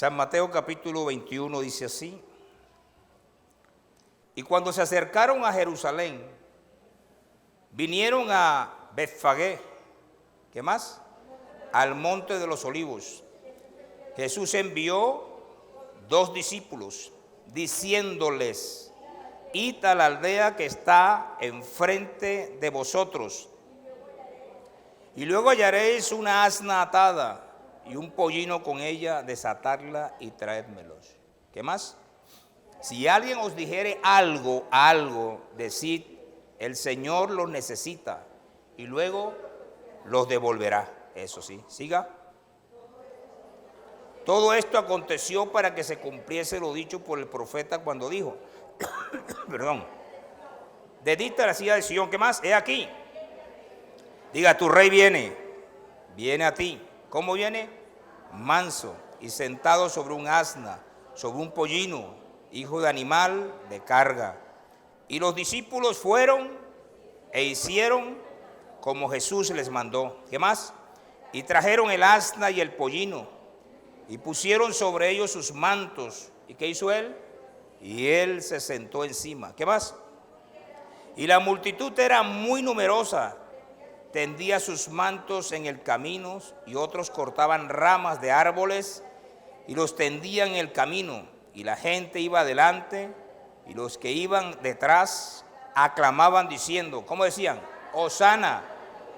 San Mateo capítulo 21 dice así: y cuando se acercaron a Jerusalén, vinieron a Betfagé, ¿qué más? Al monte de los olivos. Jesús envió 2 discípulos, diciéndoles: id a la aldea que está enfrente de vosotros, y luego hallaréis una asna atada y un pollino con ella, desatadla y traédmelos. ¿Qué más? Si alguien os dijere algo, decid: el Señor los necesita, y luego los devolverá. Eso sí, siga. Todo esto aconteció para que se cumpliese lo dicho por el profeta cuando dijo, perdón, dedicta la silla de Sion. ¿Qué más? He aquí. Diga: tu rey viene a ti. ¿Cómo viene? Manso y sentado sobre un asna, sobre un pollino, hijo de animal de carga. Y los discípulos fueron e hicieron como Jesús les mandó. ¿Qué más? Y trajeron el asna y el pollino, y pusieron sobre ellos sus mantos. ¿Y qué hizo él? Y él se sentó encima. ¿Qué más? Y la multitud era muy numerosa, tendía sus mantos en el camino, y otros cortaban ramas de árboles y los tendían en el camino. Y la gente iba adelante, y los que iban detrás aclamaban diciendo, ¿cómo decían? Hosana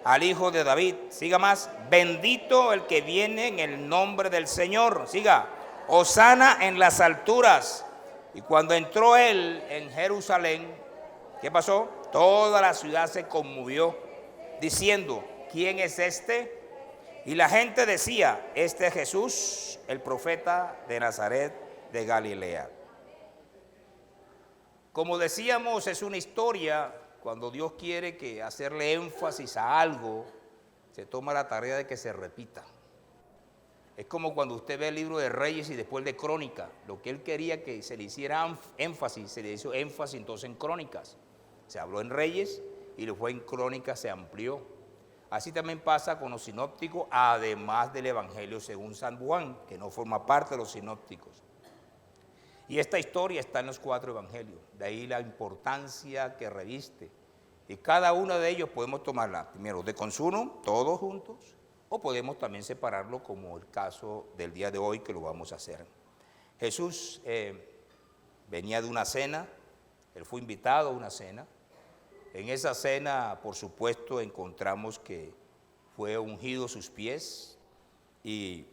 al Hijo de David. Siga más: bendito el que viene en el nombre del Señor. Siga: hosana en las alturas. Y cuando entró él en Jerusalén, ¿qué pasó? Toda la ciudad se conmovió, diciendo, ¿quién es este? Y la gente decía, este es Jesús, el profeta de Nazaret de Galilea. Como decíamos, es una historia. Cuando Dios quiere que hacerle énfasis a algo, se toma la tarea de que se repita. Es como cuando usted ve el libro de Reyes y después de Crónicas. Lo que él quería que se le hiciera énfasis, se le hizo énfasis entonces en Crónicas. Se habló en Reyes y después en Crónicas se amplió. Así también pasa con los sinópticos, además del Evangelio según San Juan, que no forma parte de los sinópticos. Y esta historia está en los 4 evangelios, de ahí la importancia que reviste. Y cada uno de ellos podemos tomarla, primero de consumo, todos juntos, o podemos también separarlo como el caso del día de hoy, que lo vamos a hacer. Jesús venía de una cena, él fue invitado a una cena. En esa cena, por supuesto, encontramos que fue ungido sus pies, y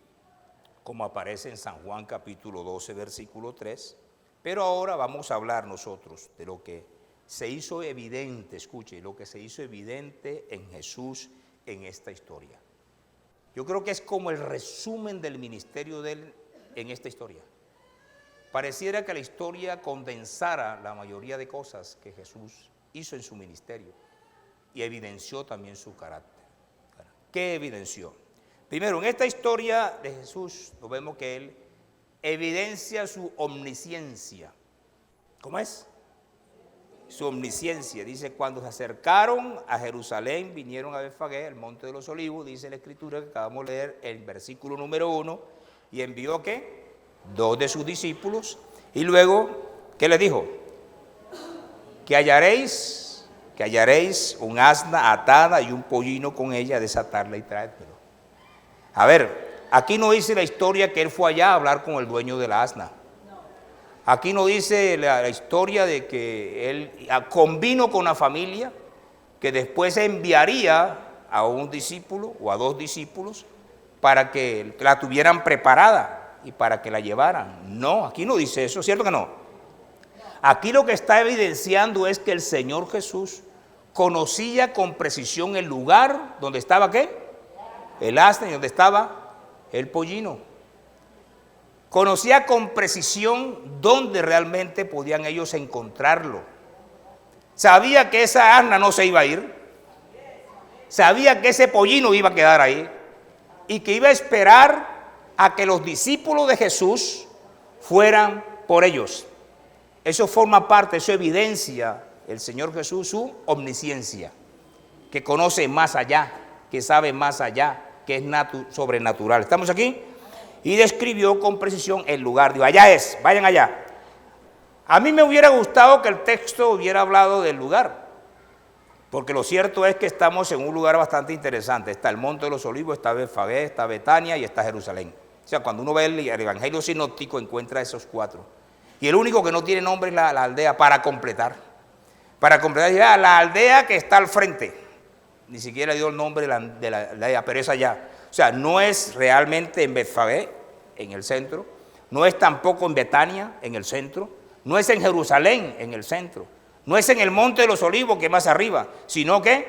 como aparece en San Juan capítulo 12, versículo 3. Pero ahora vamos a hablar nosotros de lo que se hizo evidente, escuche, lo que se hizo evidente en Jesús en esta historia. Yo creo que es como el resumen del ministerio de él en esta historia. Pareciera que la historia condensara la mayoría de cosas que Jesús hizo en su ministerio y evidenció también su carácter. ¿Qué evidenció? Primero, en esta historia de Jesús, nos vemos que él evidencia su omnisciencia. ¿Cómo es? Su omnisciencia. Dice, cuando se acercaron a Jerusalén, vinieron a Betfagé, el monte de los olivos, dice la escritura que acabamos de leer, el versículo número 1, y envió, ¿qué? 2 de sus discípulos, y luego, ¿qué les dijo? Que hallaréis un asna atada y un pollino con ella, desatarla y traérmelo. A ver, aquí no dice la historia que él fue allá a hablar con el dueño de la asna. Aquí no dice la historia de que él convino con la familia, que después enviaría a un discípulo o a 2 discípulos para que la tuvieran preparada y para que la llevaran. No, aquí no dice eso, ¿cierto que no? Aquí lo que está evidenciando es que el Señor Jesús conocía con precisión el lugar donde estaba, ¿qué? El asna, y donde estaba el pollino. Conocía con precisión dónde realmente podían ellos encontrarlo. Sabía que esa asna no se iba a ir. Sabía que ese pollino iba a quedar ahí. Y que iba a esperar a que los discípulos de Jesús fueran por ellos. Eso forma parte, eso evidencia el Señor Jesús su omnisciencia. Que conoce más allá, que sabe más allá, que es sobrenatural. ¿Estamos aquí? y describió con precisión el lugar. Dijo, allá es, vayan allá. A mí me hubiera gustado que el texto hubiera hablado del lugar, porque lo cierto es que estamos en un lugar bastante interesante. Está el Monte de los Olivos, está Betfagé, está Betania y está Jerusalén. O sea, cuando uno ve el Evangelio sinóptico encuentra esos cuatro. Y el único que no tiene nombre es la aldea para completar. Para completar, ya la aldea que está al frente. Ni siquiera dio el nombre de la aldea, pero es allá. O sea, no es realmente en Betfagé, en el centro. No es tampoco en Betania, en el centro. No es en Jerusalén, en el centro. No es en el Monte de los Olivos, que es más arriba, sino que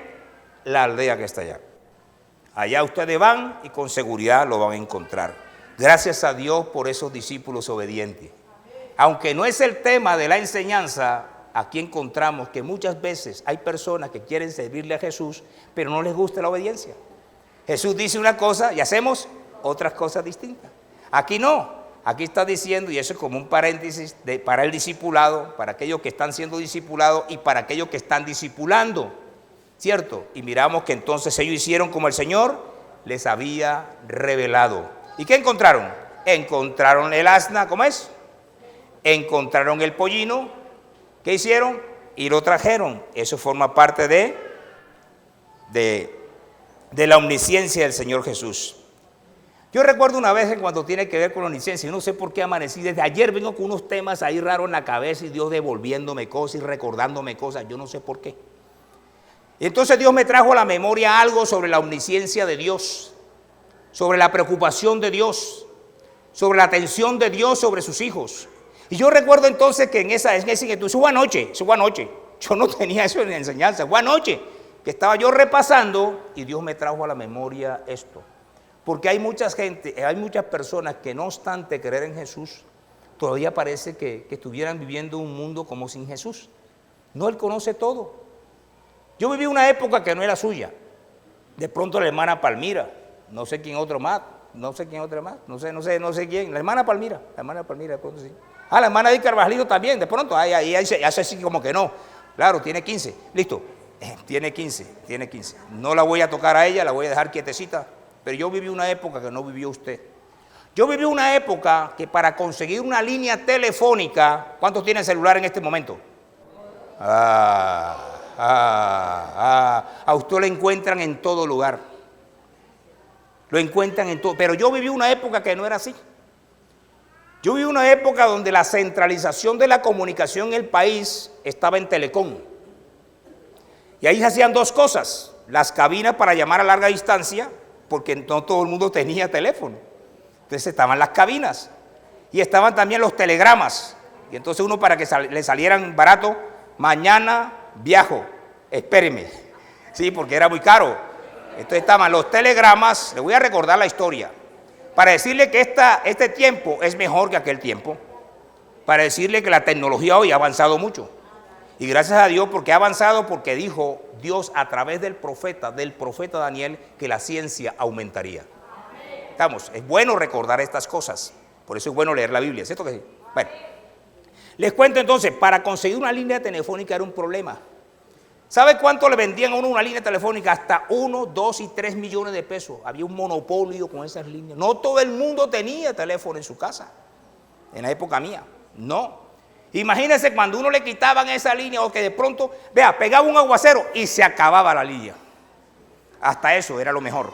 la aldea que está allá. Allá ustedes van y con seguridad lo van a encontrar. Gracias a Dios por esos discípulos obedientes. Aunque no es el tema de la enseñanza, aquí encontramos que muchas veces hay personas que quieren servirle a Jesús, pero no les gusta la obediencia. Jesús dice una cosa y hacemos otras cosas distintas. Aquí no. Aquí está diciendo, y eso es como un paréntesis, para el discipulado, para aquellos que están siendo discipulados y para aquellos que están discipulando, ¿cierto? Y miramos que entonces ellos hicieron como el Señor les había revelado. ¿Y qué encontraron? Encontraron el asna, ¿cómo es? Encontraron el pollino, ¿qué hicieron? Y lo trajeron. Eso forma parte de la omnisciencia del Señor Jesús. Yo recuerdo una vez cuando tiene que ver con la omnisciencia, yo no sé por qué amanecí, desde ayer vengo con unos temas ahí raros en la cabeza y Dios devolviéndome cosas y recordándome cosas, yo no sé por qué. Y entonces Dios me trajo a la memoria algo sobre la omnisciencia de Dios, sobre la preocupación de Dios, sobre la atención de Dios sobre sus hijos. Y yo recuerdo entonces que en esa inquietud, eso fue anoche, yo no tenía eso en la enseñanza, fue anoche, que estaba yo repasando y Dios me trajo a la memoria esto. Porque hay muchas personas que no obstante creer en Jesús, todavía parece que estuvieran viviendo un mundo como sin Jesús. No, Él conoce todo. Yo viví una época que no era suya. De pronto la hermana Palmira, no sé quién más, no sé quién, la hermana Palmira, de pronto sí. Ah, la hermana de Carvajalito también, de pronto, ahí hace así como que no. Claro, tiene 15, listo, tiene 15. No la voy a tocar a ella, la voy a dejar quietecita. Pero yo viví una época que no vivió usted. Yo viví una época que para conseguir una línea telefónica, ¿cuántos tienen celular en este momento? A usted lo encuentran en todo lugar. Lo encuentran en todo. Pero yo viví una época que no era así. Yo viví una época donde la centralización de la comunicación en el país estaba en Telecom. Y ahí se hacían dos cosas. Las cabinas para llamar a larga distancia, porque no todo el mundo tenía teléfono. Entonces estaban las cabinas y estaban también los telegramas. Y entonces uno para que le salieran barato, mañana viajo, espéreme. Sí, porque era muy caro. Entonces estaban los telegramas, le voy a recordar la historia, para decirle que este tiempo es mejor que aquel tiempo, para decirle que la tecnología hoy ha avanzado mucho. Y gracias a Dios porque ha avanzado, porque dijo Dios a través del profeta Daniel, que la ciencia aumentaría. Estamos, es bueno recordar estas cosas, por eso es bueno leer la Biblia, ¿cierto que sí? Bueno, les cuento entonces, para conseguir una línea telefónica era un problema. ¿Sabe cuánto le vendían a uno una línea telefónica? Hasta 1, 2 y 3 millones de pesos. Había un monopolio con esas líneas. No todo el mundo tenía teléfono en su casa, en la época mía, no. Imagínense cuando uno le quitaban esa línea o que de pronto, vea, pegaba un aguacero y se acababa la línea. Hasta eso era lo mejor.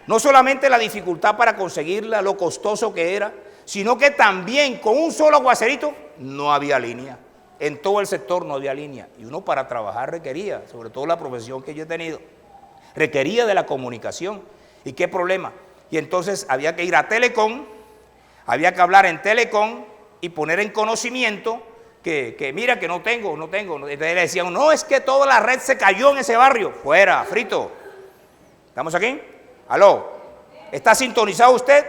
No solamente la dificultad para conseguirla, lo costoso que era, sino que también con un solo aguacerito no había línea. En todo el sector no había línea. Y uno para trabajar requería, sobre todo la profesión que yo he tenido, requería de la comunicación. ¿Y qué problema? Y entonces había que ir a Telecom, había que hablar en Telecom y poner en conocimiento que mira que no tengo. Entonces le decían, no, es que toda la red se cayó en ese barrio. Fuera, frito. ¿Estamos aquí? ¿Aló? ¿Está sintonizado usted?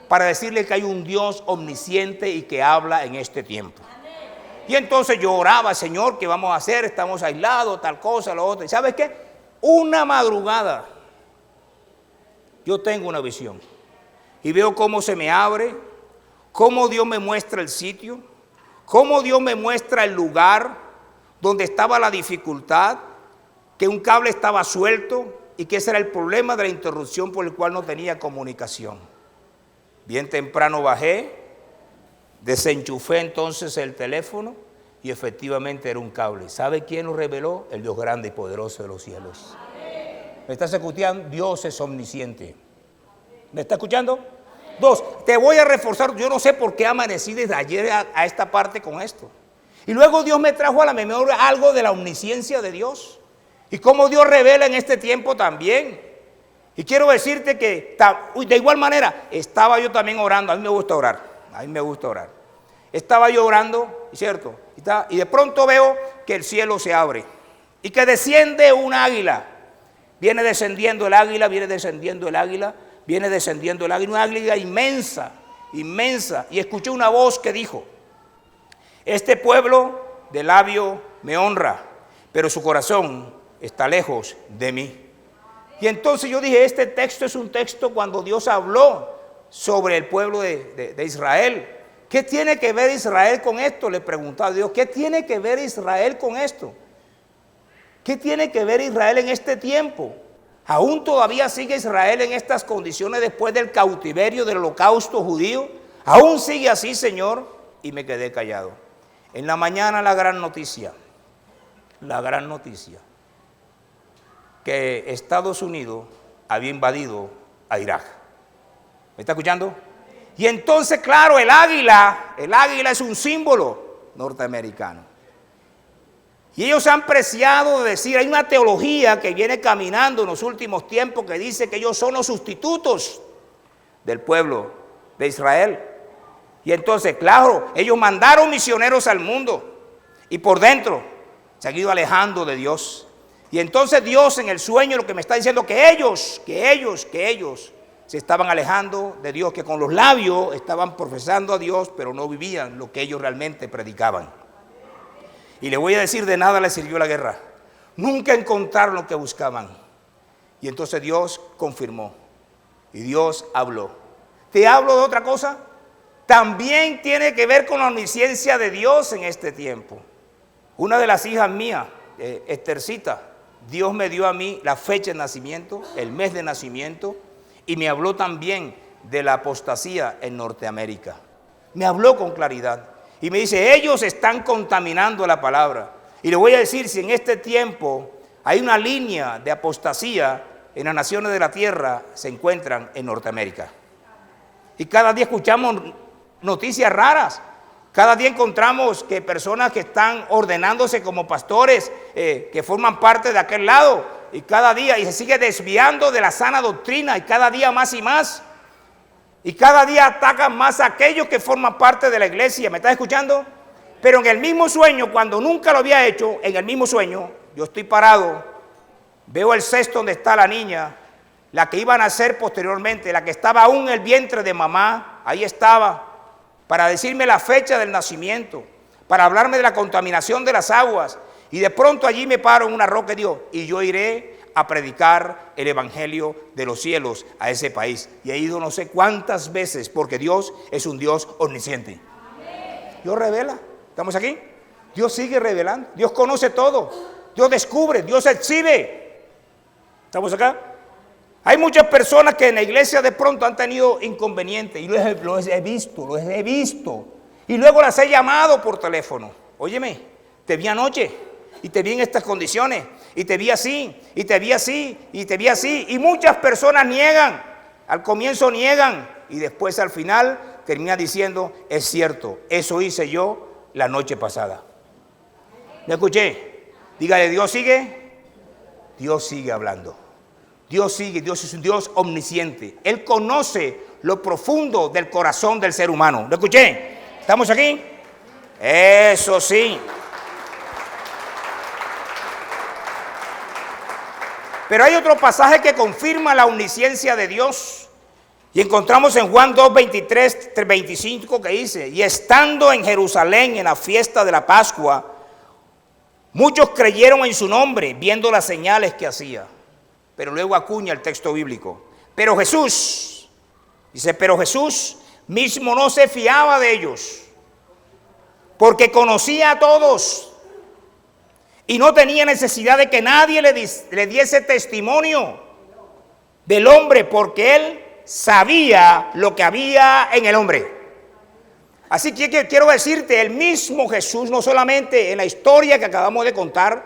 Para decirle que hay un Dios omnisciente y que habla en este tiempo. Y entonces yo oraba, Señor, ¿qué vamos a hacer? Estamos aislados, tal cosa, lo otro. ¿Y sabes qué? Una madrugada yo tengo una visión y veo cómo se me abre, cómo Dios me muestra el sitio, cómo Dios me muestra el lugar donde estaba la dificultad, que un cable estaba suelto y que ese era el problema de la interrupción por el cual no tenía comunicación. Bien temprano bajé, desenchufé entonces el teléfono y efectivamente era un cable. ¿Sabe quién lo reveló? El Dios grande y poderoso de los cielos. ¿Me estás escuchando? Dios es omnisciente. ¿Me está escuchando? Dos, te voy a reforzar. Yo no sé por qué amanecí desde ayer a esta parte con esto. Y luego Dios me trajo a la memoria algo de la omnisciencia de Dios. Y cómo Dios revela en este tiempo también. Y quiero decirte que de igual manera estaba yo también orando. A mí me gusta orar. A mí me gusta orar. Estaba yo orando, ¿cierto? Y de pronto veo que el cielo se abre. Y que desciende un águila. Viene descendiendo el águila, viene descendiendo el águila, viene descendiendo el águila. Una águila inmensa, inmensa. Y escuché una voz que dijo: este pueblo de labio me honra, pero su corazón está lejos de mí. Y entonces yo dije, este texto es un texto cuando Dios habló sobre el pueblo de Israel. ¿Qué tiene que ver Israel con esto? Le preguntaba a Dios, ¿qué tiene que ver Israel con esto? ¿Qué tiene que ver Israel en este tiempo? ¿Aún todavía sigue Israel en estas condiciones después del cautiverio del holocausto judío? ¿Aún sigue así, Señor? Y me quedé callado. En la mañana la gran noticia, que Estados Unidos había invadido a Irak. ¿Me está escuchando? Y entonces, claro, el águila es un símbolo norteamericano. Y ellos han preciado de decir, hay una teología que viene caminando en los últimos tiempos que dice que ellos son los sustitutos del pueblo de Israel. Y entonces, claro, ellos mandaron misioneros al mundo y por dentro se han ido alejando de Dios. Y entonces Dios en el sueño lo que me está diciendo que ellos se estaban alejando de Dios, que con los labios estaban profesando a Dios, pero no vivían lo que ellos realmente predicaban. Y le voy a decir, de nada les sirvió la guerra. Nunca encontraron lo que buscaban. Y entonces Dios confirmó y Dios habló. ¿Te hablo de otra cosa? También tiene que ver con la omnisciencia de Dios en este tiempo. Una de las hijas mías, Estercita, Dios me dio a mí la fecha de nacimiento, el mes de nacimiento, y me habló también de la apostasía en Norteamérica. Me habló con claridad y me dice, ellos están contaminando la palabra. Y le voy a decir, si en este tiempo hay una línea de apostasía en las naciones de la tierra, se encuentran en Norteamérica. Y cada día escuchamos noticias raras. Cada día encontramos que personas que están ordenándose como pastores, que forman parte de aquel lado, y cada día, y se sigue desviando de la sana doctrina, y cada día más y más, y cada día atacan más a aquellos que forman parte de la iglesia. ¿Me estás escuchando? Pero en el mismo sueño, cuando nunca lo había hecho, en el mismo sueño, yo estoy parado, veo el cesto donde está la niña, la que iba a nacer posteriormente, la que estaba aún en el vientre de mamá, ahí estaba, para decirme la fecha del nacimiento, para hablarme de la contaminación de las aguas. Y de pronto allí me paro en una roca y digo, y yo iré a predicar el evangelio de los cielos a ese país. Y he ido no sé cuántas veces, porque Dios es un Dios omnisciente. Dios revela. ¿Estamos aquí? Dios sigue revelando. Dios conoce todo. Dios descubre. Dios exhibe. ¿Estamos acá? Hay muchas personas que en la iglesia de pronto han tenido inconvenientes y los he visto. Y luego las he llamado por teléfono. Óyeme, te vi anoche y te vi en estas condiciones y te vi así, y te vi así, y te vi así. Y muchas personas niegan, al comienzo niegan y después al final termina diciendo, es cierto, eso hice yo la noche pasada. ¿Me escuché? Dígale, Dios sigue hablando. Dios sigue, Dios es un Dios omnisciente. Él conoce lo profundo del corazón del ser humano. ¿Lo escuché? ¿Estamos aquí? Eso sí. Pero hay otro pasaje que confirma la omnisciencia de Dios. Y encontramos en Juan 2, 23, 25 que dice, y estando en Jerusalén en la fiesta de la Pascua, muchos creyeron en su nombre, viendo las señales que hacía. Pero luego acuña el texto bíblico. Pero Jesús mismo no se fiaba de ellos, porque conocía a todos y no tenía necesidad de que nadie le diese testimonio del hombre, porque él sabía lo que había en el hombre. Así que quiero decirte, el mismo Jesús, no solamente en la historia que acabamos de contar,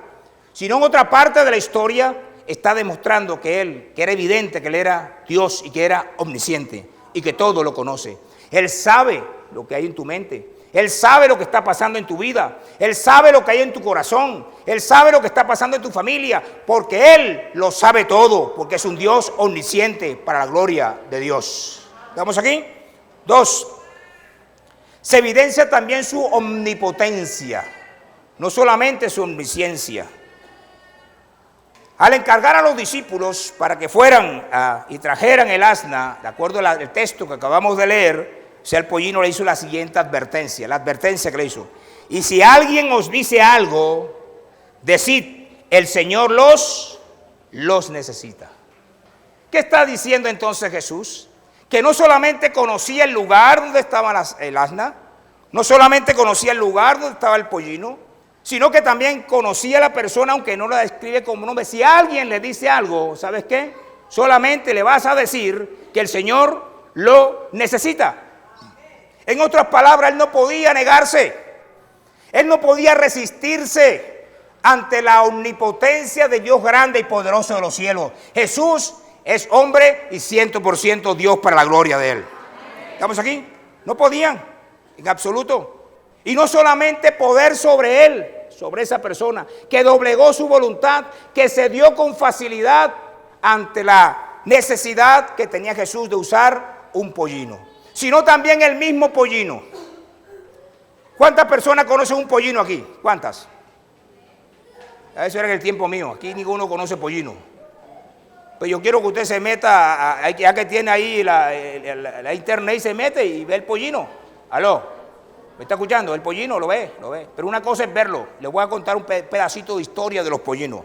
sino en otra parte de la historia, está demostrando que era evidente que Él era Dios y que era omnisciente y que todo lo conoce. Él sabe lo que hay en tu mente. Él sabe lo que está pasando en tu vida. Él sabe lo que hay en tu corazón. Él sabe lo que está pasando en tu familia. Porque Él lo sabe todo. Porque es un Dios omnisciente para la gloria de Dios. ¿Estamos aquí? 2. Se evidencia también su omnipotencia. No solamente su omnisciencia. Al encargar a los discípulos para que fueran y trajeran el asna, de acuerdo al texto que acabamos de leer, el pollino le hizo la siguiente advertencia, la advertencia que le hizo. Y si alguien os dice algo, decid, el Señor los necesita. ¿Qué está diciendo entonces Jesús? Que no solamente conocía el lugar donde estaba el asna, no solamente conocía el lugar donde estaba el pollino, sino que también conocía a la persona, aunque no la describe como nombre. Si alguien le dice algo, ¿sabes qué? Solamente le vas a decir que el Señor lo necesita. En otras palabras, Él no podía negarse. Él no podía resistirse ante la omnipotencia de Dios grande y poderoso de los cielos. Jesús es hombre y 100% Dios para la gloria de Él. ¿Estamos aquí? No podían, en absoluto. Y no solamente poder sobre Él, sobre esa persona, que doblegó su voluntad, que se dio con facilidad ante la necesidad que tenía Jesús de usar un pollino, sino también el mismo pollino. ¿Cuántas personas conocen un pollino aquí? ¿Cuántas? Eso era en el tiempo mío, aquí ninguno conoce pollino. Pues yo quiero que usted se meta, ya que tiene ahí la internet, y se mete y ve el pollino. ¿Aló? ¿Me está escuchando? El pollino lo ve. Pero una cosa es verlo. Les voy a contar un pedacito de historia de los pollinos.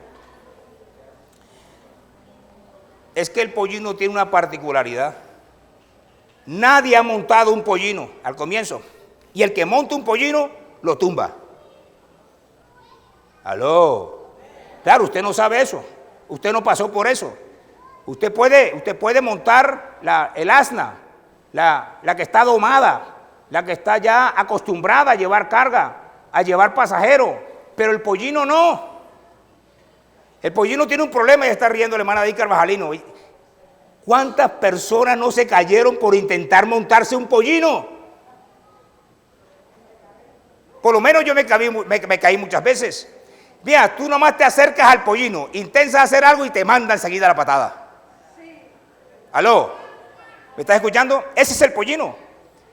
Es que el pollino tiene una particularidad. Nadie ha montado un pollino al comienzo. Y el que monta un pollino, lo tumba. ¿Aló? Claro, usted no sabe eso. Usted no pasó por eso. Usted puede montar el asna, la que está domada, la que está ya acostumbrada a llevar carga, a llevar pasajeros, pero el pollino no. El pollino tiene un problema y está riendo la hermana Di Carvajalino. ¿Cuántas personas no se cayeron por intentar montarse un pollino? Por lo menos yo me caí muchas veces. Mira, tú nomás te acercas al pollino, intentas hacer algo y te manda enseguida la patada. ¿Aló? ¿Me estás escuchando? Ese es el pollino.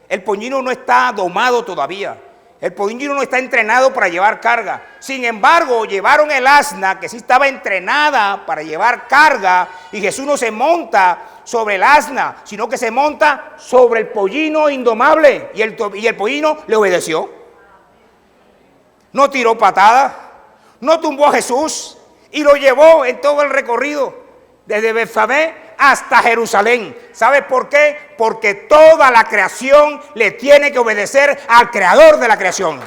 El pollino no está domado todavía. El pollino no está entrenado para llevar carga. Sin embargo, llevaron el asna, que sí estaba entrenada para llevar carga, y Jesús no se monta sobre el asna, sino que se monta sobre el pollino indomable. Y el pollino le obedeció. No tiró patada, no tumbó a Jesús, y lo llevó en todo el recorrido, desde Betfagé hasta Jerusalén. ¿Sabe por qué? Porque toda la creación le tiene que obedecer al creador de la creación.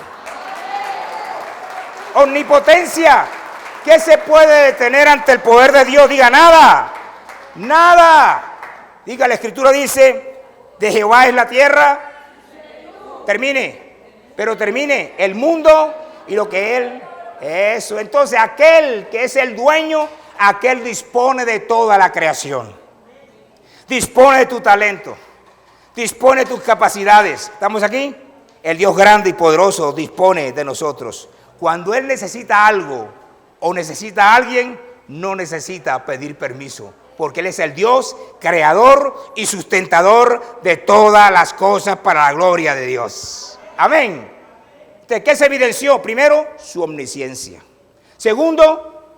Omnipotencia. ¿Qué se puede detener ante el poder de Dios? Diga nada. Nada. Diga, la Escritura dice, de Jehová es la tierra. Termine. Pero termine. El mundo y lo que Él. Eso. Entonces aquel que es el dueño, aquel dispone de toda la creación. Dispone de tu talento. Dispone de tus capacidades. ¿Estamos aquí? El Dios grande y poderoso dispone de nosotros. Cuando Él necesita algo o necesita a alguien, no necesita pedir permiso. Porque Él es el Dios creador y sustentador de todas las cosas para la gloria de Dios. Amén. ¿De qué se evidenció? Primero, su omnisciencia. Segundo,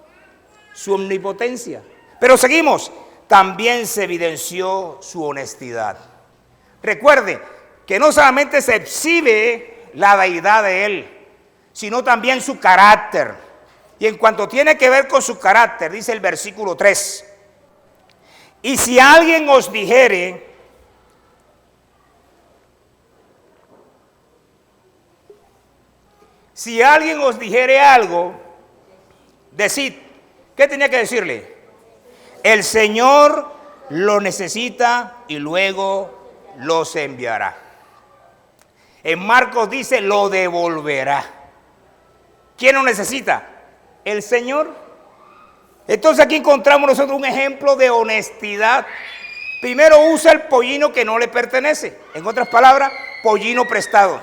su omnipotencia. Pero seguimos. También se evidenció su honestidad. Recuerde que no solamente se exhibe la deidad de Él, sino también su carácter. Y en cuanto tiene que ver con su carácter, dice el versículo 3. Y si alguien os dijere, algo, decid, ¿qué tenía que decirle? El Señor lo necesita y luego los enviará. En Marcos dice, lo devolverá. ¿Quién lo necesita? El Señor. Entonces aquí encontramos nosotros un ejemplo de honestidad. Primero usa el pollino que no le pertenece. En otras palabras, pollino prestado.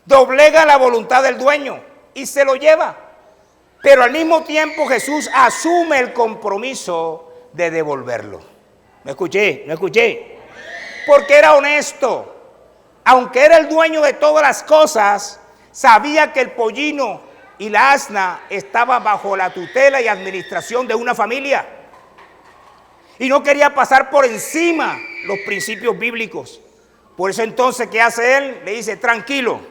Doblega la voluntad del dueño y se lo lleva. Pero al mismo tiempo Jesús asume el compromiso de devolverlo. ¿Me escuché? Porque era honesto. Aunque era el dueño de todas las cosas, sabía que el pollino y la asna estaban bajo la tutela y administración de una familia. Y no quería pasar por encima los principios bíblicos. Por eso entonces, ¿qué hace él? Le dice, tranquilo,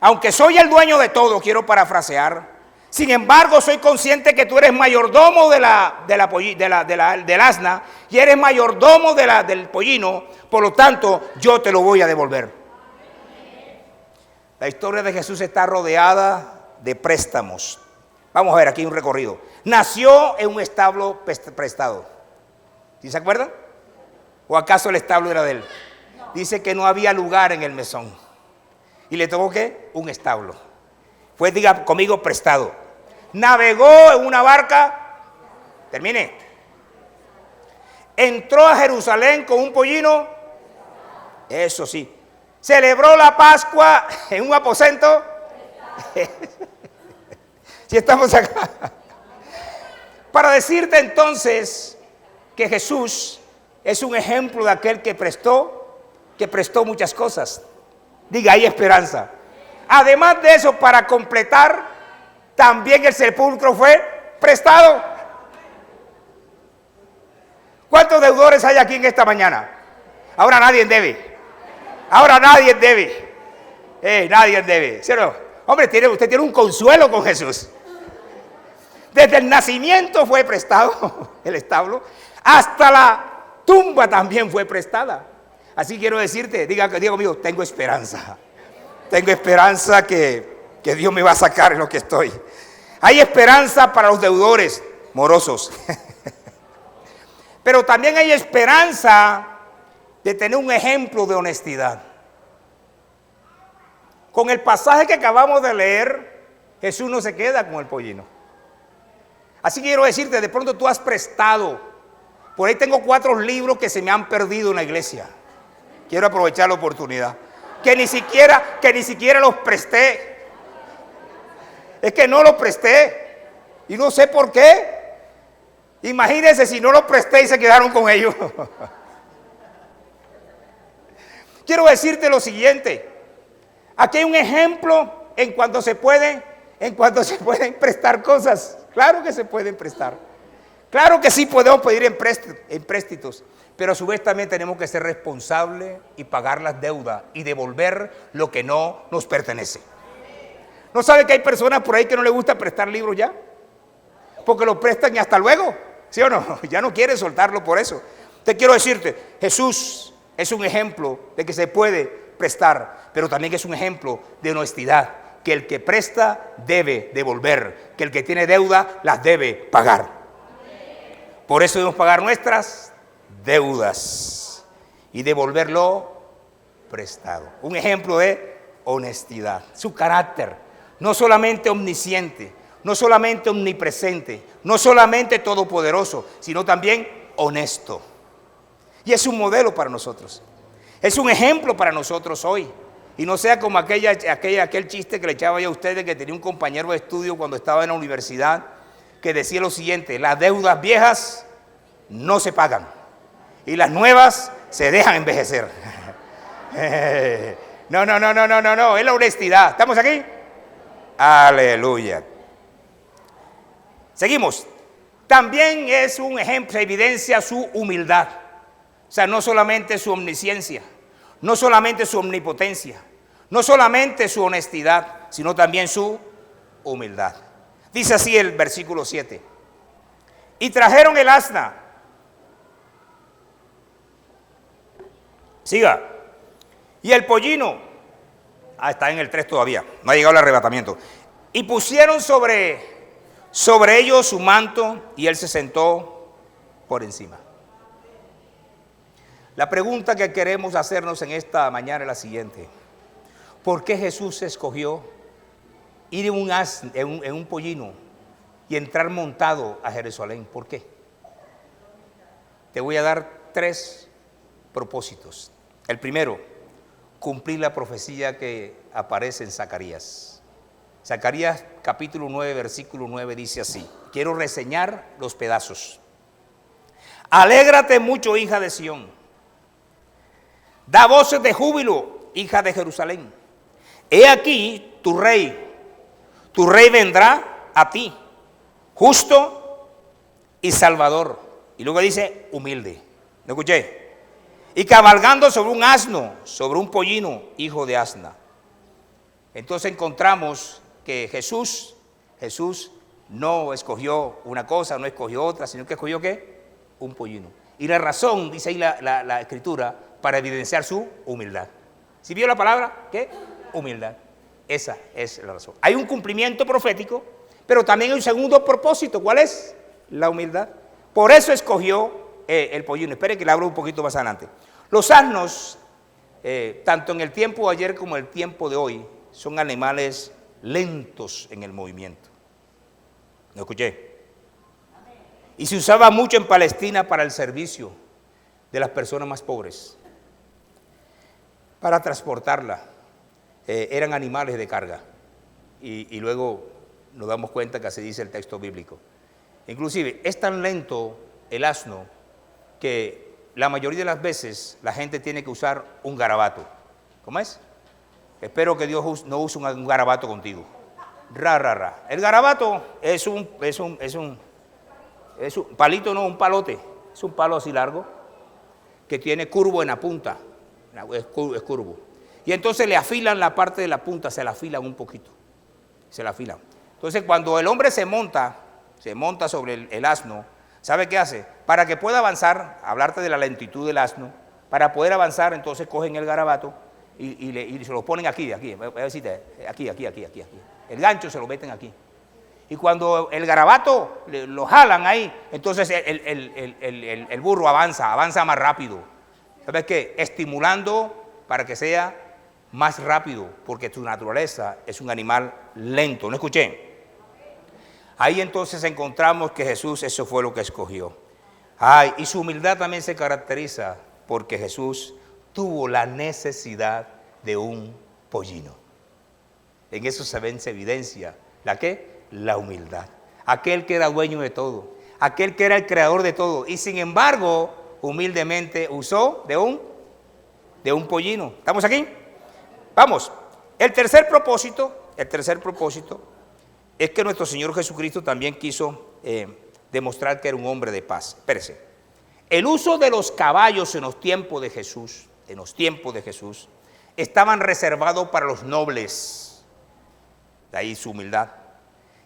aunque soy el dueño de todo, quiero parafrasear, sin embargo soy consciente que tú eres mayordomo del asna y eres mayordomo del pollino, por lo tanto yo te lo voy a devolver. La historia de Jesús está rodeada de préstamos. Vamos a ver aquí un recorrido. Nació en un establo prestado. ¿Sí se acuerdan? ¿O acaso el establo era de él? Dice que no había lugar en el mesón. ¿Y le tocó qué? Un establo. Fue, diga conmigo, prestado. Navegó en una barca. Termine. Entró a Jerusalén con un pollino. Eso sí. Celebró la Pascua en un aposento. Si estamos acá. Para decirte entonces que Jesús es un ejemplo de aquel que prestó muchas cosas. Diga, hay esperanza. Además de eso, para completar, también el sepulcro fue prestado. ¿Cuántos deudores hay aquí en esta mañana? Ahora nadie debe. Nadie debe. ¿Sí o no? Hombre, usted tiene un consuelo con Jesús. Desde el nacimiento fue prestado el establo, hasta la tumba también fue prestada. Así quiero decirte, diga conmigo, tengo esperanza. Tengo esperanza que Dios me va a sacar en lo que estoy. Hay esperanza para los deudores morosos. Pero también hay esperanza de tener un ejemplo de honestidad. Con el pasaje que acabamos de leer, Jesús no se queda con el pollino. Así quiero decirte, de pronto tú has prestado. Por ahí tengo 4 libros que se me han perdido en la iglesia. Quiero aprovechar la oportunidad. Que ni siquiera los presté. Es que no los presté. Y no sé por qué. Imagínense si no los presté y se quedaron con ellos. Quiero decirte lo siguiente. Aquí hay un ejemplo en cuanto se pueden prestar cosas. Claro que se pueden prestar. Claro que sí podemos pedir empréstitos. Pero a su vez también tenemos que ser responsables y pagar las deudas y devolver lo que no nos pertenece. ¿No sabe que hay personas por ahí que no les gusta prestar libros ya? Porque lo prestan y hasta luego. ¿Sí o no? Ya no quieren soltarlo por eso. Te quiero decirte, Jesús es un ejemplo de que se puede prestar, pero también es un ejemplo de honestidad, que el que presta debe devolver, que el que tiene deuda las debe pagar. Por eso debemos pagar nuestras deudas y devolverlo prestado. Un ejemplo de honestidad, su carácter, no solamente omnisciente, no solamente omnipresente, no solamente todopoderoso, sino también honesto. Y es un modelo para nosotros. Es un ejemplo para nosotros hoy. Y no sea como aquel chiste que le echaba yo a ustedes, que tenía un compañero de estudio cuando estaba en la universidad, que decía lo siguiente: las deudas viejas no se pagan y las nuevas se dejan envejecer. No, es la honestidad. ¿Estamos aquí? Aleluya. Seguimos. También es un ejemplo, evidencia su humildad. O sea, no solamente su omnisciencia, no solamente su omnipotencia, no solamente su honestidad, sino también su humildad. Dice así el versículo 7. Y trajeron el asna. Siga. Y el pollino. Está en el 3 todavía, no ha llegado el arrebatamiento. Y pusieron sobre ellos su manto y él se sentó por encima. La pregunta que queremos hacernos en esta mañana es la siguiente. ¿Por qué Jesús escogió ir en un pollino y entrar montado a Jerusalén? ¿Por qué? Te voy a dar 3 propósitos. El primero, cumplir la profecía que aparece en Zacarías. Zacarías capítulo 9, versículo 9 dice así. Quiero reseñar los pedazos. Alégrate mucho, hija de Sión. Da voces de júbilo, hija de Jerusalén. He aquí tu rey vendrá a ti, justo y salvador. Y luego dice, humilde. ¿No escuché? Y cabalgando sobre un asno, sobre un pollino, hijo de asna. Entonces encontramos que Jesús no escogió una cosa, no escogió otra, sino que escogió ¿qué? Un pollino. Y la razón, dice ahí la escritura, para evidenciar su humildad. ¿Sí vio la palabra? ¿Qué? Humildad. Esa es la razón. Hay un cumplimiento profético, pero también hay un segundo propósito. ¿Cuál es? La humildad. Por eso escogió el pollino. Espere que le abro un poquito más adelante. Los asnos, tanto en el tiempo de ayer como en el tiempo de hoy, son animales lentos en el movimiento. ¿No escuché? Y se usaba mucho en Palestina para el servicio de las personas más pobres, para transportarla. Eran animales de carga. Y luego nos damos cuenta que así dice el texto bíblico. Inclusive es tan lento el asno que la mayoría de las veces la gente tiene que usar un garabato. ¿Cómo es? Espero que Dios no use un garabato contigo. El garabato es un palito, no, un palote. Es un palo así largo que tiene curvo en la punta. Es curvo. Y entonces le afilan la parte de la punta, se la afilan un poquito. Se la afilan. Entonces cuando el hombre se monta sobre el asno, ¿sabe qué hace? Para que pueda avanzar, hablarte de la lentitud del asno, para poder avanzar, entonces cogen el garabato y se lo ponen aquí. El gancho se lo meten aquí. Y cuando el garabato lo jalan ahí, entonces el burro avanza más rápido. ¿Sabes qué? Estimulando para que sea más rápido, porque su naturaleza es un animal lento. ¿No escuché? Ahí entonces encontramos que Jesús eso fue lo que escogió. Y su humildad también se caracteriza porque Jesús tuvo la necesidad de un pollino. En eso se evidencia ¿la qué? La humildad. Aquel que era dueño de todo, aquel que era el creador de todo, y sin embargo, humildemente usó de un pollino. ¿Estamos aquí? Vamos. El tercer propósito es que nuestro Señor Jesucristo también quiso demostrar que era un hombre de paz. Espérese. El uso de los caballos en los tiempos de Jesús, estaban reservados para los nobles. De ahí su humildad.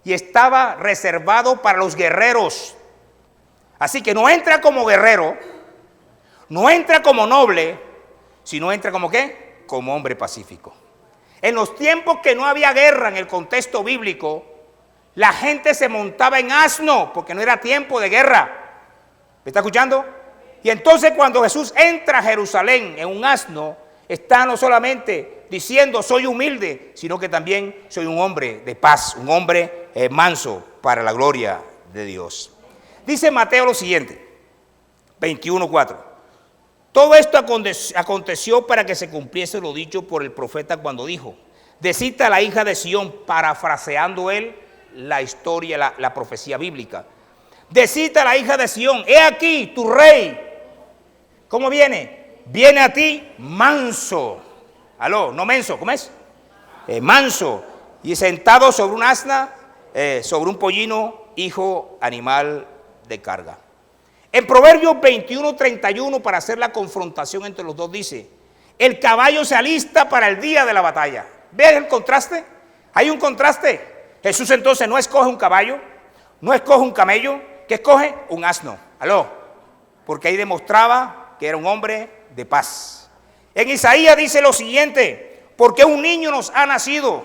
Y estaba reservado para los guerreros. Así que no entra como guerrero, no entra como noble, sino entra como ¿qué? Como hombre pacífico. En los tiempos que no había guerra en el contexto bíblico, la gente se montaba en asno porque no era tiempo de guerra. ¿Me está escuchando? Y entonces cuando Jesús entra a Jerusalén en un asno, está no solamente diciendo soy humilde, sino que también soy un hombre de paz, un hombre manso para la gloria de Dios. Dice Mateo lo siguiente, 21:4. Todo esto aconteció para que se cumpliese lo dicho por el profeta cuando dijo, decita a la hija de Sión, parafraseando él la historia, la profecía bíblica. Decita a la hija de Sión, he aquí tu rey. ¿Cómo viene? Viene a ti manso. Aló, no menso, ¿cómo es? Manso. Y sentado sobre un asna, sobre un pollino, hijo animal de carga. En Proverbios 21:31, para hacer la confrontación entre los dos, dice, el caballo se alista para el día de la batalla. ¿Ven el contraste? Hay un contraste. Jesús entonces no escoge un caballo, no escoge un camello, que escoge un asno. Aló, porque ahí demostraba que era un hombre de paz. En Isaías dice lo siguiente, porque un niño nos ha nacido,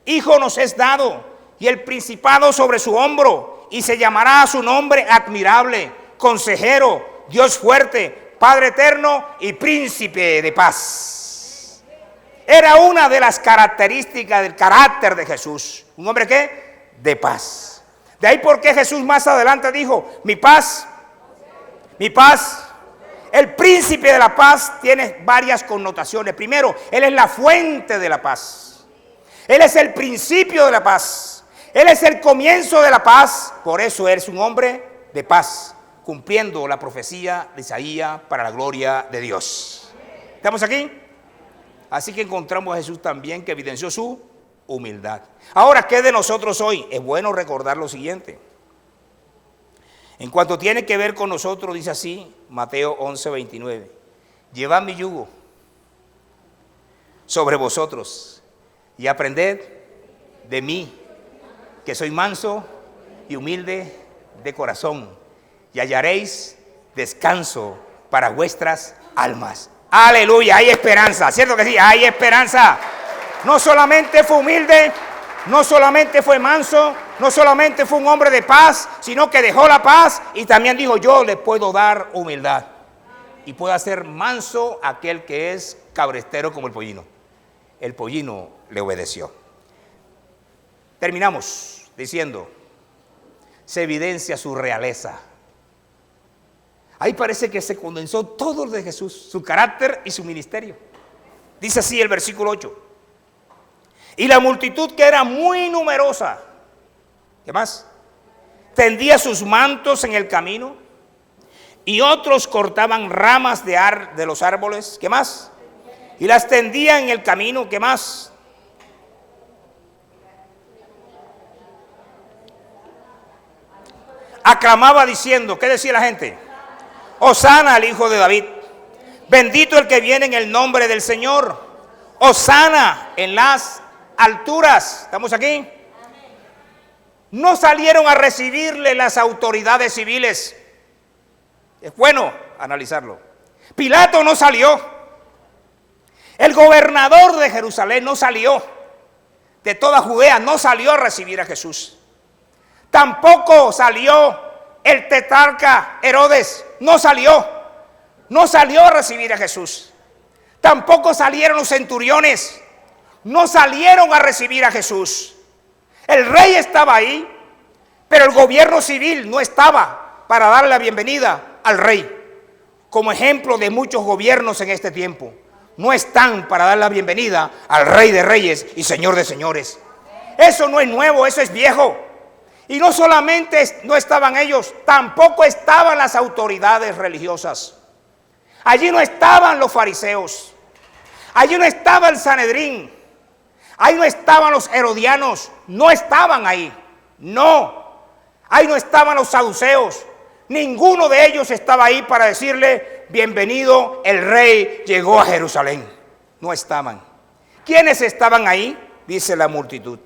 hijo nos es dado, y el principado sobre su hombro, y se llamará a su nombre admirable, consejero, Dios fuerte, Padre eterno y príncipe de paz. Era una de las características del carácter de Jesús. ¿Un hombre qué? De paz. De ahí porque Jesús más adelante dijo, mi paz. El príncipe de la paz tiene varias connotaciones. Primero, Él es la fuente de la paz. Él es el principio de la paz. Él es el comienzo de la paz. Por eso Él es un hombre de paz, cumpliendo la profecía de Isaías para la gloria de Dios. ¿Estamos aquí? Así que encontramos a Jesús también que evidenció su humildad. Ahora, ¿qué de nosotros hoy? Es bueno recordar lo siguiente. En cuanto tiene que ver con nosotros, dice así, Mateo 11:29. Llevad mi yugo sobre vosotros y aprended de mí, que soy manso y humilde de corazón, y hallaréis descanso para vuestras almas. Aleluya, hay esperanza, ¿cierto que sí? Hay esperanza. No solamente fue humilde, no solamente fue manso, no solamente fue un hombre de paz, sino que dejó la paz y también dijo, yo le puedo dar humildad y puedo hacer manso a aquel que es cabrestero como el pollino. El pollino le obedeció. Terminamos diciendo, se evidencia su realeza. Ahí parece que se condensó todo lo de Jesús, su carácter y su ministerio. Dice así el versículo 8. Y la multitud, que era muy numerosa, ¿qué más? Tendía sus mantos en el camino, y otros cortaban ramas de los árboles, ¿qué más? Y las tendían en el camino, ¿qué más? Aclamaba diciendo, ¿qué decía la gente? Hosana al Hijo de David. Bendito el que viene en el nombre del Señor. Hosana en las alturas. ¿Estamos aquí? No salieron a recibirle las autoridades civiles. Es bueno analizarlo. Pilato no salió. El gobernador de Jerusalén no salió. De toda Judea no salió a recibir a Jesús. Tampoco salió el tetrarca Herodes. No salió a recibir a Jesús. Tampoco salieron los centuriones. No salieron a recibir a Jesús. El rey estaba ahí, pero el gobierno civil no estaba para darle la bienvenida al rey. Como ejemplo de muchos gobiernos en este tiempo, no están para dar la bienvenida al Rey de Reyes y Señor de Señores. Eso no es nuevo, eso es viejo. Y no solamente no estaban ellos, tampoco estaban las autoridades religiosas. Allí no estaban los fariseos. Allí no estaba el Sanedrín. Ahí no estaban los herodianos. No estaban ahí. No. Ahí no estaban los saduceos. Ninguno de ellos estaba ahí para decirle, bienvenido, el rey llegó a Jerusalén. No estaban. ¿Quiénes estaban ahí? Dice la multitud.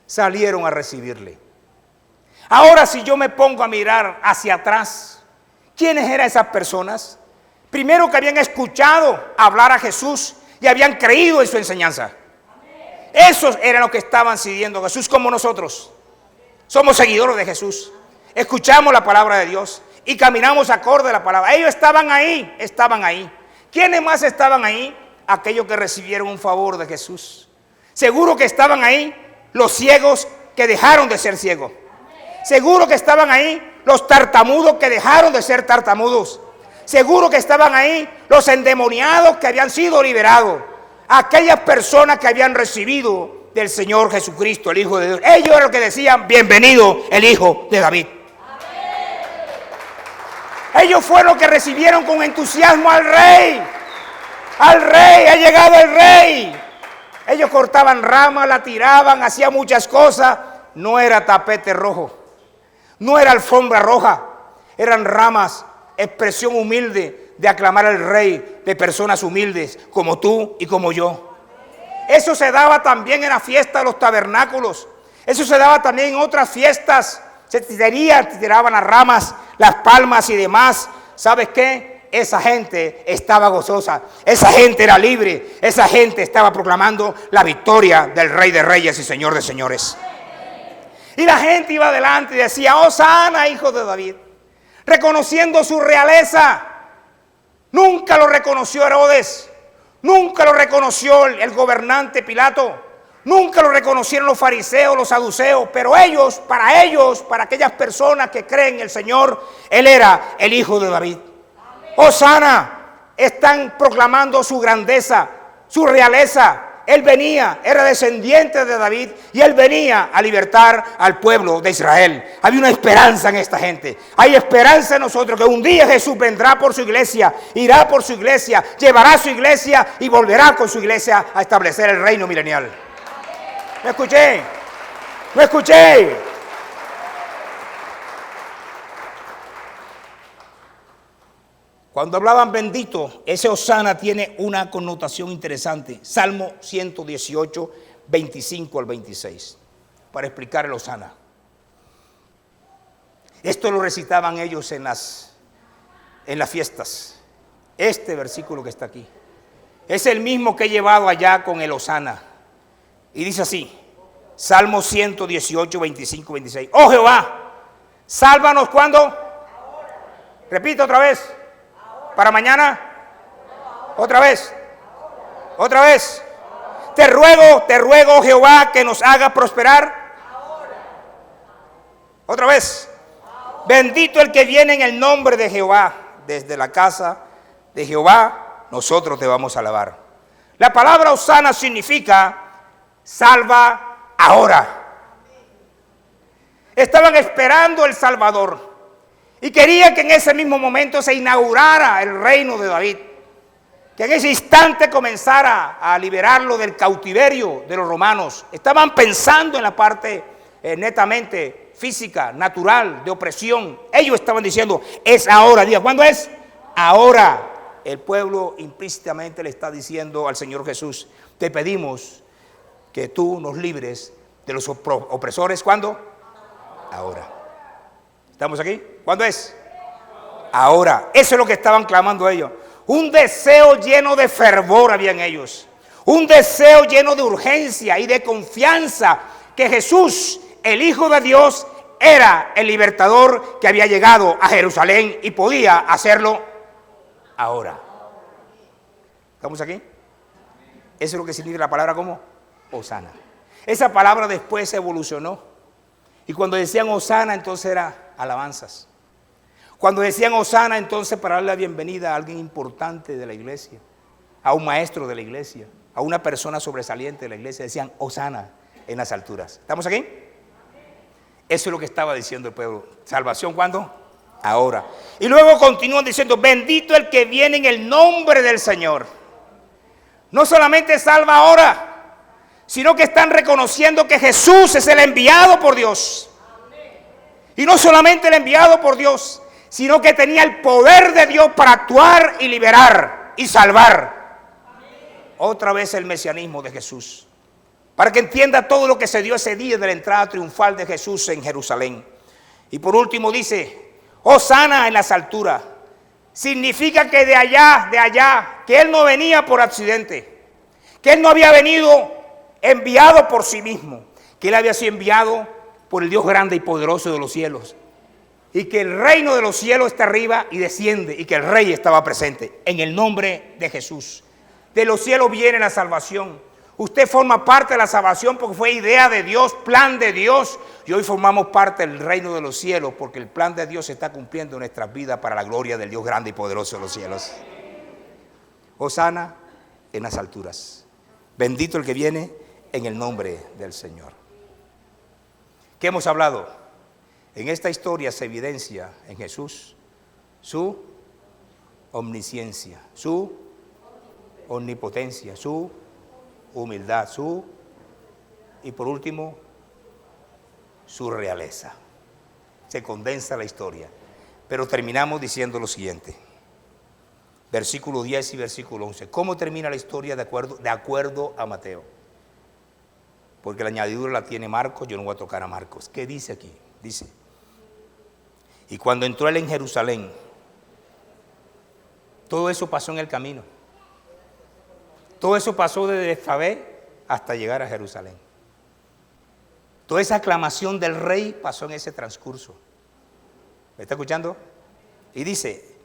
Salieron a recibirle. Ahora, si yo me pongo a mirar hacia atrás, ¿quiénes eran esas personas? Primero, que habían escuchado hablar a Jesús y habían creído en su enseñanza. Esos eran los que estaban siguiendo a Jesús, como nosotros. Somos seguidores de Jesús. Escuchamos la palabra de Dios y caminamos acorde a la palabra. Ellos estaban ahí, estaban ahí. ¿Quiénes más estaban ahí? Aquellos que recibieron un favor de Jesús. Seguro que estaban ahí los ciegos que dejaron de ser ciegos. Seguro que estaban ahí los tartamudos que dejaron de ser tartamudos. Seguro que estaban ahí los endemoniados que habían sido liberados. Aquellas personas que habían recibido del Señor Jesucristo, el Hijo de Dios. Ellos eran los que decían, bienvenido el Hijo de David. Ellos fueron los que recibieron con entusiasmo al Rey. Al Rey, ha llegado el Rey. Ellos cortaban ramas, la tiraban, hacían muchas cosas. No era tapete rojo. No era alfombra roja. Eran ramas, expresión humilde de aclamar al Rey, de personas humildes como tú y como yo. Eso se daba también en la fiesta de los tabernáculos. Eso se daba también en otras fiestas. Se tiraban las ramas, las palmas y demás. ¿Sabes qué? Esa gente estaba gozosa. Esa gente era libre. Esa gente estaba proclamando la victoria del Rey de Reyes y Señor de Señores. Y la gente iba adelante y decía, Hosana, Hijo de David. Reconociendo su realeza. Nunca lo reconoció Herodes. Nunca lo reconoció el gobernante Pilato. Nunca lo reconocieron los fariseos, los saduceos. Pero ellos, para aquellas personas que creen en el Señor, Él era el Hijo de David. Hosana. Están proclamando su grandeza, su realeza. Él venía, era descendiente de David y Él venía a libertar al pueblo de Israel. Había una esperanza en esta gente. Hay esperanza en nosotros que un día Jesús vendrá por su iglesia, irá por su iglesia, llevará su iglesia y volverá con su iglesia a establecer el reino milenial. ¿Me escuché? ¿Me escuché? Cuando hablaban bendito, ese Hosana tiene una connotación interesante. Salmo 118, 25 al 26, para explicar el Hosana. Esto lo recitaban ellos en las fiestas. Este versículo que está aquí es el mismo que he llevado allá con el Hosana. Y dice así, Salmo 118, 25, 26. Oh Jehová, sálvanos ¿cuándo? Repito otra vez. ¿Para mañana? ¿Otra vez? ¿Otra vez? Te ruego, Jehová, que nos haga prosperar. ¿Otra vez? Bendito el que viene en el nombre de Jehová. Desde la casa de Jehová, nosotros te vamos a alabar. La palabra Hosana significa salva ahora. Estaban esperando el Salvador. Y quería que en ese mismo momento se inaugurara el reino de David. Que en ese instante comenzara a liberarlo del cautiverio de los romanos. Estaban pensando en la parte netamente física, natural, de opresión. Ellos estaban diciendo, es ahora. Diga, ¿cuándo es? Ahora. El pueblo implícitamente le está diciendo al Señor Jesús, te pedimos que tú nos libres de los opresores. ¿Cuándo? Ahora. ¿Estamos aquí? ¿Cuándo es? Ahora. Eso es lo que estaban clamando ellos. Un deseo lleno de fervor había en ellos. Un deseo lleno de urgencia y de confianza que Jesús, el Hijo de Dios, era el libertador que había llegado a Jerusalén y podía hacerlo ahora. ¿Estamos aquí? Eso es lo que significa la palabra como Hosana. Esa palabra después evolucionó. Y cuando decían Hosana, entonces era alabanzas. Cuando decían Hosana, entonces para darle la bienvenida a alguien importante de la iglesia, a un maestro de la iglesia, a una persona sobresaliente de la iglesia, decían Hosana en las alturas. ¿Estamos aquí? Eso es lo que estaba diciendo el pueblo. ¿Salvación cuándo? Ahora. Y luego continúan diciendo, bendito el que viene en el nombre del Señor. No solamente salva ahora, sino que están reconociendo que Jesús es el enviado por Dios. Y no solamente el enviado por Dios, sino que tenía el poder de Dios para actuar y liberar y salvar. Otra vez el mesianismo de Jesús. Para que entienda todo lo que se dio ese día de la entrada triunfal de Jesús en Jerusalén. Y por último dice, Hosana en las alturas. Significa que de allá, que Él no venía por accidente. Que Él no había venido enviado por sí mismo. Que Él había sido enviado por el Dios grande y poderoso de los cielos. Y que el reino de los cielos está arriba y desciende. Y que el rey estaba presente. En el nombre de Jesús. De los cielos viene la salvación. Usted forma parte de la salvación porque fue idea de Dios, plan de Dios. Y hoy formamos parte del reino de los cielos porque el plan de Dios se está cumpliendo en nuestras vidas para la gloria del Dios grande y poderoso de los cielos. Hosana en las alturas. Bendito el que viene en el nombre del Señor. ¿Qué hemos hablado? En esta historia se evidencia en Jesús su omnisciencia, su omnipotencia, su humildad, y por último, su realeza. Se condensa la historia. Pero terminamos diciendo lo siguiente. Versículo 10 y versículo 11. ¿Cómo termina la historia de acuerdo a Mateo? Porque la añadidura la tiene Marcos, yo no voy a tocar a Marcos. ¿Qué dice aquí? Dice, y cuando entró él en Jerusalén, todo eso pasó en el camino. Todo eso pasó desde Betfagé hasta llegar a Jerusalén. Toda esa aclamación del rey pasó en ese transcurso. ¿Me está escuchando? Y dice,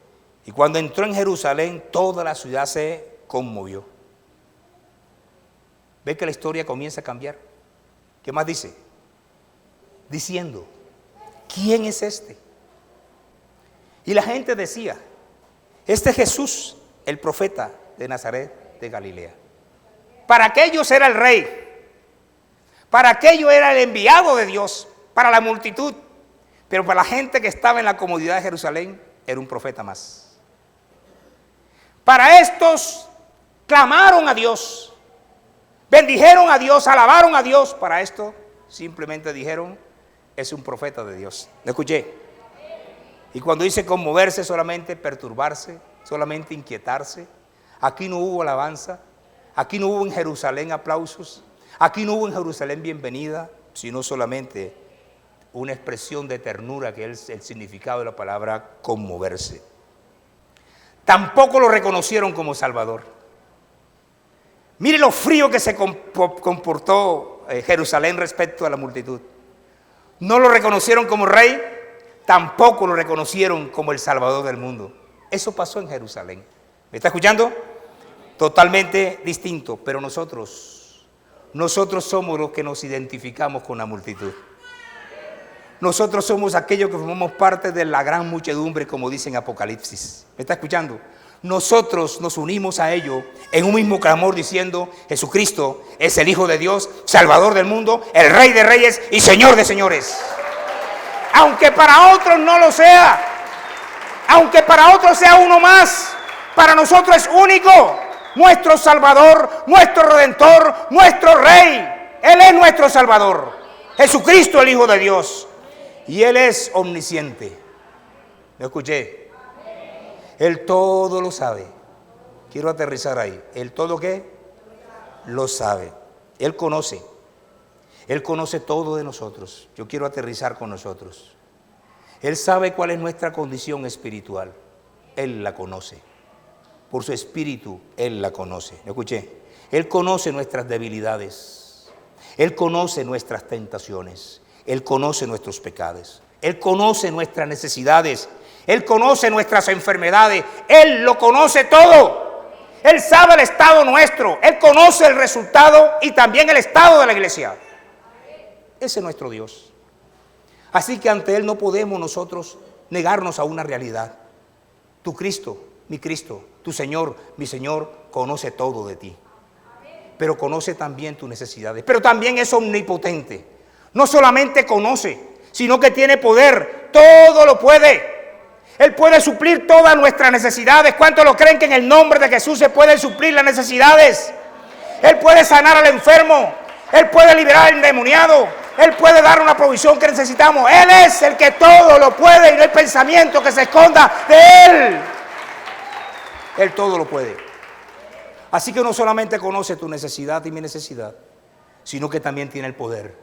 Y cuando entró en Jerusalén, toda la ciudad se conmovió. Ve que la historia comienza a cambiar. ¿Qué más dice? Diciendo, ¿quién es este? Y la gente decía, este Jesús, el profeta de Nazaret de Galilea. Para aquellos era el rey, para aquellos era el enviado de Dios, para la multitud, pero para la gente que estaba en la comodidad de Jerusalén, era un profeta más. Para estos clamaron a Dios, bendijeron a Dios, alabaron a Dios. Para esto simplemente dijeron, es un profeta de Dios. ¿Lo escuché? Y cuando dice conmoverse, solamente perturbarse, solamente inquietarse. Aquí no hubo alabanza, aquí no hubo en Jerusalén aplausos, aquí no hubo en Jerusalén bienvenida, sino solamente una expresión de ternura, que es el significado de la palabra conmoverse. Tampoco lo reconocieron como Salvador. Mire lo frío que se comportó Jerusalén respecto a la multitud. No lo reconocieron como rey, tampoco lo reconocieron como el Salvador del mundo. Eso pasó en Jerusalén. ¿Me está escuchando? Totalmente distinto, pero nosotros somos los que nos identificamos con la multitud. Nosotros somos aquellos que formamos parte de la gran muchedumbre, como dice en Apocalipsis. ¿Me está escuchando? Nosotros nos unimos a ellos en un mismo clamor diciendo, Jesucristo es el Hijo de Dios, Salvador del mundo, el Rey de Reyes y Señor de Señores. Aunque para otros no lo sea, aunque para otros sea uno más, para nosotros es único, nuestro Salvador, nuestro Redentor, nuestro Rey. Él es nuestro Salvador, Jesucristo el Hijo de Dios. Y Él es omnisciente. ¿Me escuché? Él todo lo sabe. Quiero aterrizar ahí. ¿Él todo qué? Lo sabe. Él conoce. Él conoce todo de nosotros. Yo quiero aterrizar con nosotros. Él sabe cuál es nuestra condición espiritual. Él la conoce. Por su espíritu, Él la conoce. ¿Me escuché? Él conoce nuestras debilidades. Él conoce nuestras tentaciones. Él conoce nuestros pecados. Él conoce nuestras necesidades. Él conoce nuestras enfermedades. Él lo conoce todo. Él sabe el estado nuestro. Él conoce el resultado y también el estado de la iglesia. Ese es nuestro Dios. Así que ante Él no podemos nosotros negarnos a una realidad. Tu Cristo, tu Señor, mi Señor, conoce todo de ti. Pero conoce también tus necesidades. Pero también es omnipotente. No solamente conoce, sino que tiene poder. Todo lo puede. Él puede suplir todas nuestras necesidades. ¿Cuántos lo creen que en el nombre de Jesús se pueden suplir las necesidades? Él puede sanar al enfermo. Él puede liberar al endemoniado. Él puede dar una provisión que necesitamos. Él es el que todo lo puede y no hay pensamiento que se esconda de Él. Él todo lo puede. Así que no solamente conoce tu necesidad y mi necesidad, sino que también tiene el poder.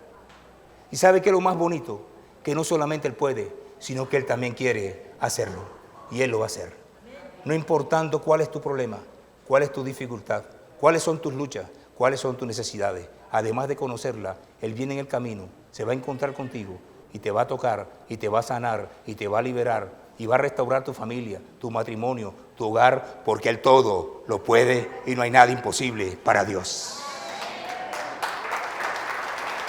¿Y sabe qué es lo más bonito? Que no solamente Él puede, sino que Él también quiere hacerlo. Y Él lo va a hacer. No importando cuál es tu problema, cuál es tu dificultad, cuáles son tus luchas, cuáles son tus necesidades. Además de conocerla, Él viene en el camino, se va a encontrar contigo y te va a tocar y te va a sanar y te va a liberar y va a restaurar tu familia, tu matrimonio, tu hogar, porque Él todo lo puede y no hay nada imposible para Dios.